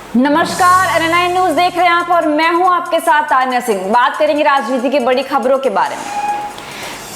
नमस्कार, NN news देख रहे हैं आप और मैं हूं आपके साथ तान्या सिंह। बात करेंगे राजनीति की बड़ी खबरों के बारे में।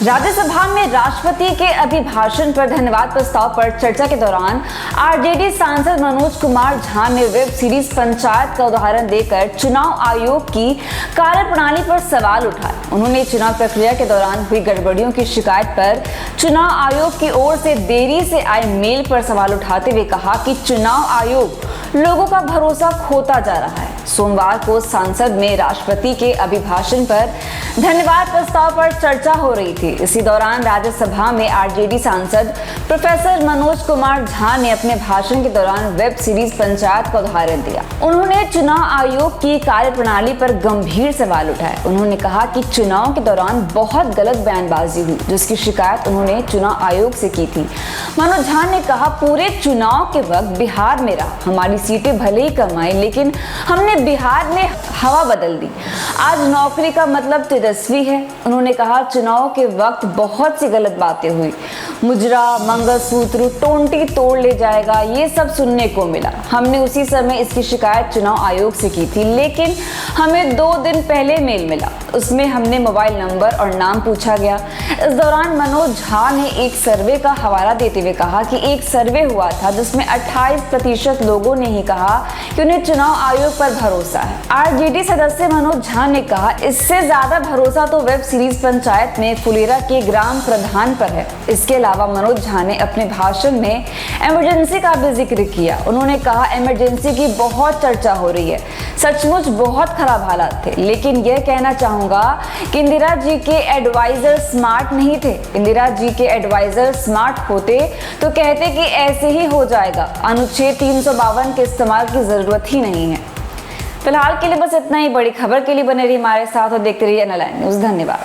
राज्यसभा में राष्ट्रपति के अभिभाषण पर धन्यवाद प्रस्ताव पर चर्चा के दौरान आरजेडी सांसद मनोज कुमार झा ने वेब सीरीज पंचायत का उदाहरण देकर चुनाव आयोग की कार्यप्रणाली पर सवाल उठाए। उन्होंने चुनाव प्रक्रिया के दौरान हुई गड़बड़ियों की शिकायत पर चुनाव आयोग की ओर से देरी से आए मेल पर सवाल उठाते हुए कहा कि चुनाव आयोग लोगों का भरोसा खोता जा रहा है। सोमवार को संसद में राष्ट्रपति के अभिभाषण पर धन्यवाद प्रस्ताव पर चर्चा हो रही थी। इसी दौरान राज्यसभा में आरजेडी सांसद प्रोफेसर मनोज कुमार झा ने अपने भाषण के दौरान वेब सीरीज पंचायत का उदाहरण दिया। उन्होंने चुनाव आयोग की कार्यप्रणाली पर गंभीर सवाल उठाए। उन्होंने कहा कि चुनाव के दौरान बहुत गलत बयानबाजी हुई, जिसकी शिकायत उन्होंने चुनाव आयोग से की थी। मनोज झा ने कहा, पूरे चुनाव के वक्त बिहार में रहा, हमारी सीटें भले ही कम आई, लेकिन हमने बिहार में हवा बदल दी। आज नौकरी का मतलब तेजस्वी है। उन्होंने कहा, चुनाव के वक्त बहुत सी गलत बातें हुई, मुजरा, मंगलसूत्र, टोंटी तोड़ ले जाएगा, ये सब सुनने को मिला। हमने उसी समय इसकी शिकायत चुनाव आयोग से की थी, लेकिन हमें 2 दिन पहले मेल मिला। उसमें हमने मोबाइल नंबर और नाम पूछा गया। इस दौरान मनोज झा ने एक सर्वे का हवाला देते हुए कहा कि एक सर्वे हुआ था जिसमें 28% लोगों ने ही कहा कि उन्हें चुनाव आयोग पर भरोसा है। आरजेडी सदस्य मनोज झा ने कहा, इससे ज्यादा भरोसा तो वेब सीरीज पंचायत में फुलेरा के ग्राम प्रधान पर है। इसके अलावा मनोज झा ने अपने भाषण में इमरजेंसी का भी जिक्र किया। उन्होंने कहा, इमरजेंसी की बहुत चर्चा हो रही है, सचमुच बहुत खराब हालात थे, लेकिन यह कहना चाहूंगा कि इंदिरा जी के एडवाइजर स्मार्ट नहीं थे। इंदिरा जी के एडवाइजर स्मार्ट होते तो कहते कि ऐसे ही हो जाएगा, अनुच्छेद 352 के इस्तेमाल की जरूरत ही नहीं है। फिलहाल के लिए बस इतना ही। बड़ी खबर के लिए बने रहिए हमारे साथ और देखते रहिए NN न्यूज। धन्यवाद।